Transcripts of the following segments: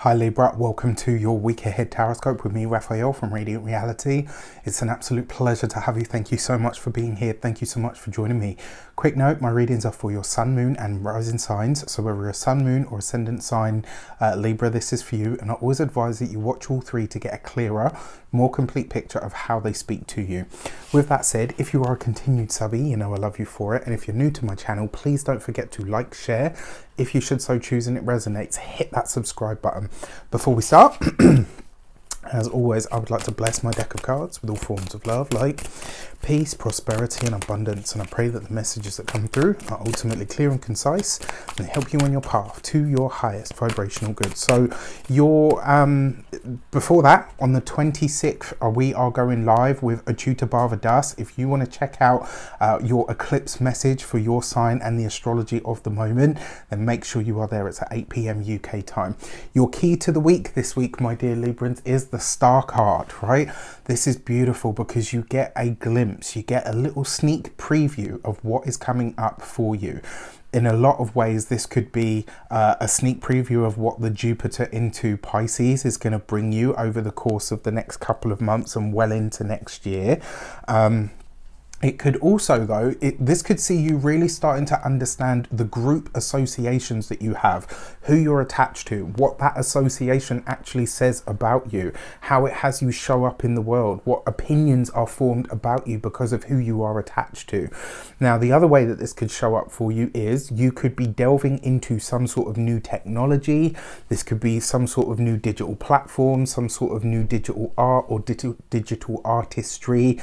Hi Libra, welcome to your week ahead taroscope with me, Raphael from Reydiant Reality. It's an absolute pleasure to have you. Thank you so much for being here. Thank you so much for joining me. Quick note, my readings are for your sun, moon and rising signs. So whether you're a sun, moon or ascendant sign Libra, this is for you. And I always advise that you watch all three to get a clearer, more complete picture of how they speak to you. With that said, if you are a continued subby, you know I love you for it. And if you're new to my channel, please don't forget to like, share. If you should so choose and it resonates, hit that subscribe button. Before we start, as always, I would like to bless my deck of cards with all forms of love, like peace, prosperity and abundance. And I pray that the messages that come through are ultimately clear and concise and help you on your path to your highest vibrational good. So before that, on the 26th, we are going live with a Bhava Das. If you want to check out your eclipse message for your sign and the astrology of the moment, then make sure you are there. It's at 8 p.m. UK time. Your key to the week this week, my dear Librans, is the Star card, right? This is beautiful because you get a glimpse, you get a little sneak preview of what is coming up for you. In a lot of ways, this could be a sneak preview of what the Jupiter into Pisces is going to bring you over the course of the next couple of months and well into next year. It could also, though, this could see you really starting to understand the group associations that you have, who you're attached to, what that association actually says about you, how it has you show up in the world, what opinions are formed about you because of who you are attached to. Now, the other way that this could show up for you is you could be delving into some sort of new technology. This could be some sort of new digital platform, some sort of new digital art or digital artistry.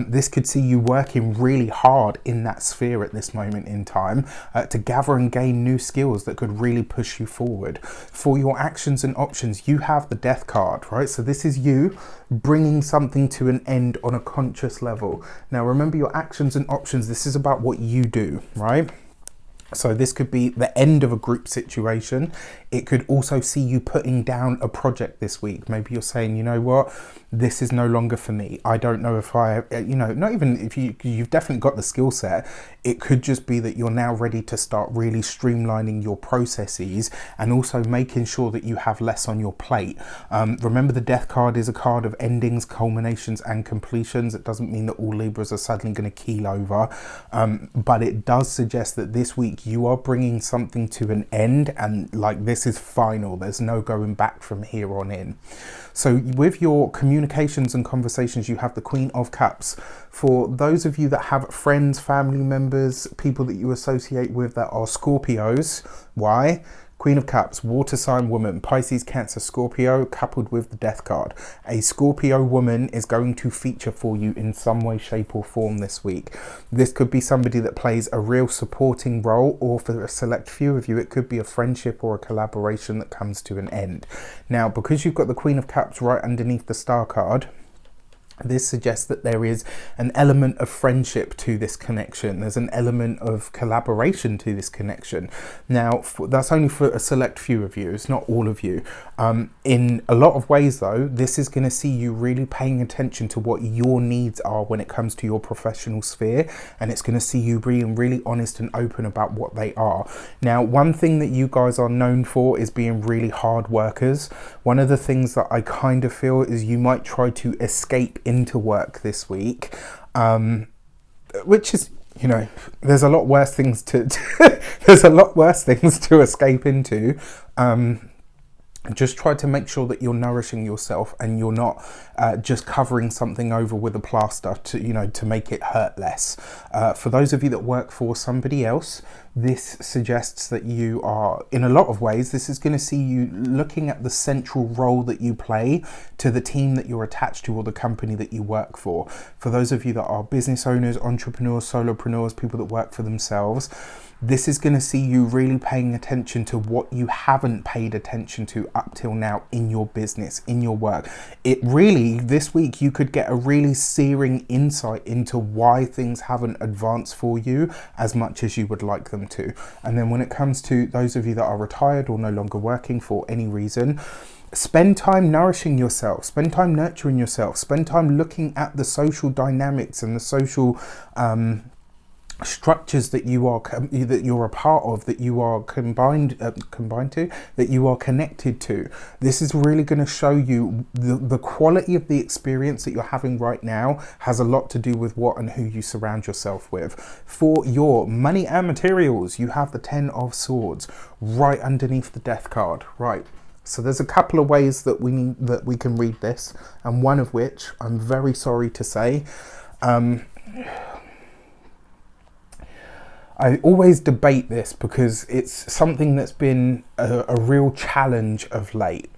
This could see you working really hard in that sphere at this moment in time to gather and gain new skills that could really push you forward. For your actions and options, you have the Death card, right? So this is you bringing something to an end on a conscious level. Now remember, your actions and options, this is about what you do, right? So this could be the end of a group situation. It could also see you putting down a project this week. Maybe you're saying, you know what, this is no longer for me. I don't know if I, not even if you've definitely got the skill set. It could just be that you're now ready to start really streamlining your processes and also making sure that you have less on your plate. Remember, the Death card is a card of endings, culminations and completions. It doesn't mean that all Libras are suddenly going to keel over, but it does suggest that this week you are bringing something to an end, and like this is final. There's no going back from here on in. So with your communications and conversations, you have the Queen of Cups. For those of you that have friends, family members, people that you associate with that are Scorpios, why? Queen of Cups, water sign woman, Pisces, Cancer, Scorpio, coupled with the Death card. A Scorpio woman is going to feature for you in some way, shape or form this week. This could be somebody that plays a real supporting role, or for a select few of you, it could be a friendship or a collaboration that comes to an end. Now, because you've got the Queen of Cups right underneath the Star card, this suggests that there is an element of friendship to this connection. There's an element of collaboration to this connection. Now, that's only for a select few of you. It's not all of you. In a lot of ways, though, this is going to see you really paying attention to what your needs are when it comes to your professional sphere. And it's going to see you being really honest and open about what they are. Now, one thing that you guys are known for is being really hard workers. One of the things that I kind of feel is you might try to escape into work this week, which is, there's a lot worse things to there's a lot worse things to escape into. Just try to make sure that you're nourishing yourself and you're not just covering something over with a plaster to make it hurt less. For those of you that work for somebody else, this suggests that you are, in a lot of ways, this is going to see you looking at the central role that you play to the team that you're attached to or the company that you work for. For those of you that are business owners, entrepreneurs, solopreneurs, people that work for themselves, this is going to see you really paying attention to what you haven't paid attention to up till now in your business, in your work. It really, this week, you could get a really searing insight into why things haven't advanced for you as much as you would like them to. And then when it comes to those of you that are retired or no longer working for any reason, spend time nourishing yourself, spend time nurturing yourself, spend time looking at the social dynamics and the social structures that you're a part of, that you are combined to, that you are connected to. This is really going to show you the quality of the experience that you're having right now has a lot to do with what and who you surround yourself with. For your money and materials, you have the 10 of Swords right underneath the Death card. Right, so there's a couple of ways that we can read this, and one of which, I'm very sorry to say, I always debate this because it's something that's been a real challenge of late.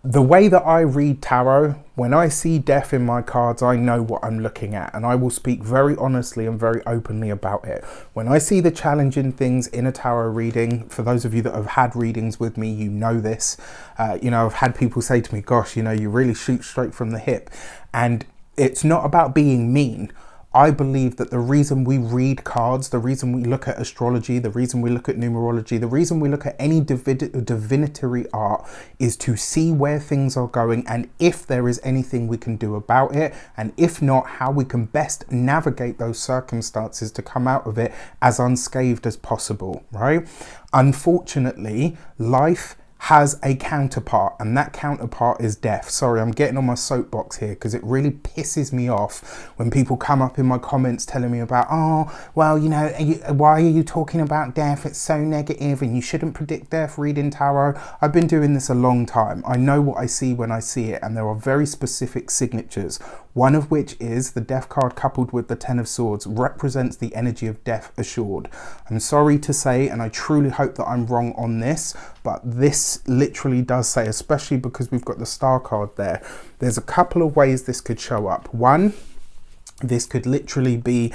The way that I read tarot, when I see death in my cards, I know what I'm looking at, and I will speak very honestly and very openly about it. When I see the challenging things in a tarot reading, for those of you that have had readings with me, you know this. I've had people say to me, gosh, you really shoot straight from the hip. And it's not about being mean. I believe that the reason we read cards, the reason we look at astrology, the reason we look at numerology, the reason we look at any divinatory art is to see where things are going, and if there is anything we can do about it, and if not, how we can best navigate those circumstances to come out of it as unscathed as possible, right? Unfortunately, life has a counterpart, and that counterpart is death. Sorry, I'm getting on my soapbox here because it really pisses me off when people come up in my comments telling me about, oh, well, why are you talking about death? It's so negative and you shouldn't predict death reading tarot. I've been doing this a long time. I know what I see when I see it, and there are very specific signatures. One of which is the Death card coupled with the 10 of Swords represents the energy of death assured. I'm sorry to say, and I truly hope that I'm wrong on this, but this literally does say, especially because we've got the Star card there, there's a couple of ways this could show up. One, this could literally be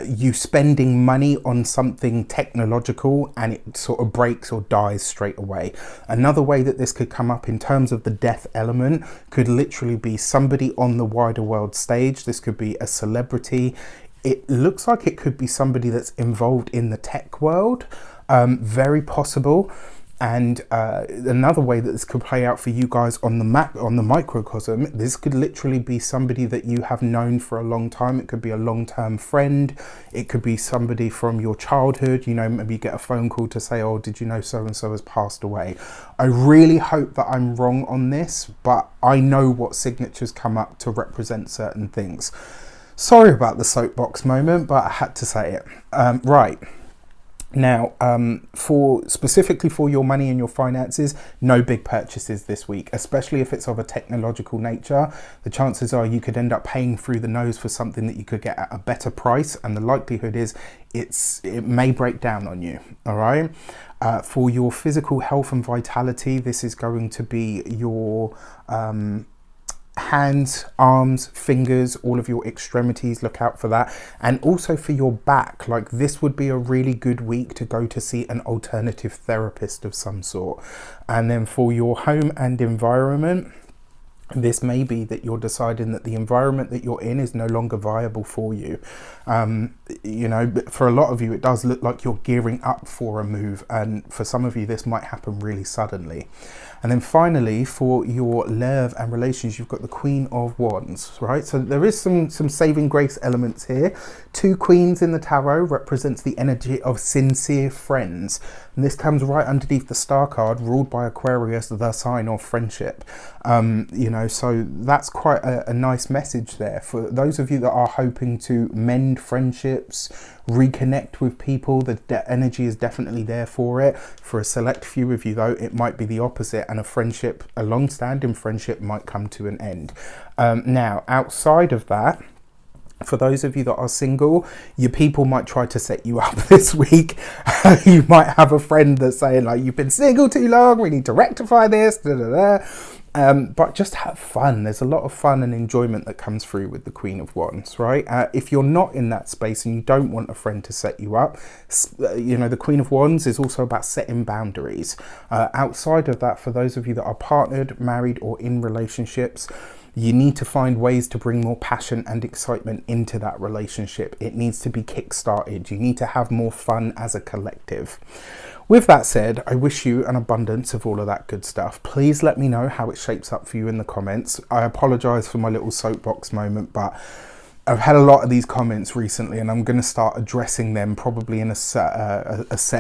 you spending money on something technological and it sort of breaks or dies straight away. Another way that this could come up in terms of the death element could literally be somebody on the wider world stage. This could be a celebrity. It looks like it could be somebody that's involved in the tech world. Very possible. And another way that this could play out for you guys on the microcosm, this could literally be somebody that you have known for a long time. It could be a long-term friend. It could be somebody from your childhood. Maybe you get a phone call to say, oh, did you know so-and-so has passed away? I really hope that I'm wrong on this, but I know what signatures come up to represent certain things. Sorry about the soapbox moment, but I had to say it. Right. Now, specifically for your money and your finances, no big purchases this week, especially if it's of a technological nature. The chances are you could end up paying through the nose for something that you could get at a better price, and the likelihood is it may break down on you. All right. For your physical health and vitality, this is going to be your hands, arms, fingers, all of your extremities. Look out for that. And also for your back, like this would be a really good week to go to see an alternative therapist of some sort. And then for your home and environment, this may be that you're deciding that the environment that you're in is no longer viable for you. For a lot of you, it does look like you're gearing up for a move, and for some of you, this might happen really suddenly. And then finally, for your love and relations, you've got the Queen of Wands, right? So there is some saving grace elements here. 2 queens in the tarot represents the energy of sincere friends. And this comes right underneath the Star card, ruled by Aquarius, the sign of friendship. So that's quite a nice message there. For those of you that are hoping to mend friendships, reconnect with people, the energy is definitely there for it. For a select few of you though, it might be the opposite, and a long-standing friendship might come to an end. Now, outside of that, for those of you that are single, your people might try to set you up this week. You might have a friend that's saying like, you've been single too long, we need to rectify this, but just have fun. There's a lot of fun and enjoyment that comes through with the Queen of Wands, right? If you're not in that space and you don't want a friend to set you up, the Queen of Wands is also about setting boundaries. Outside of that, for those of you that are partnered, married, or in relationships, you need to find ways to bring more passion and excitement into that relationship. It needs to be kick-started. You need to have more fun as a collective. With that said, I wish you an abundance of all of that good stuff. Please let me know how it shapes up for you in the comments. I apologize for my little soapbox moment, but I've had a lot of these comments recently, and I'm going to start addressing them probably in a set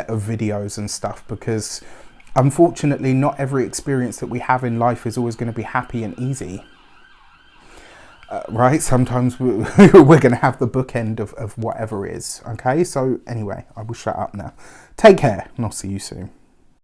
of videos and stuff, because unfortunately not every experience that we have in life is always going to be happy and easy. Right? Sometimes we're going to have the bookend of whatever is. Okay, so anyway, I will shut up now. Take care, and I'll see you soon.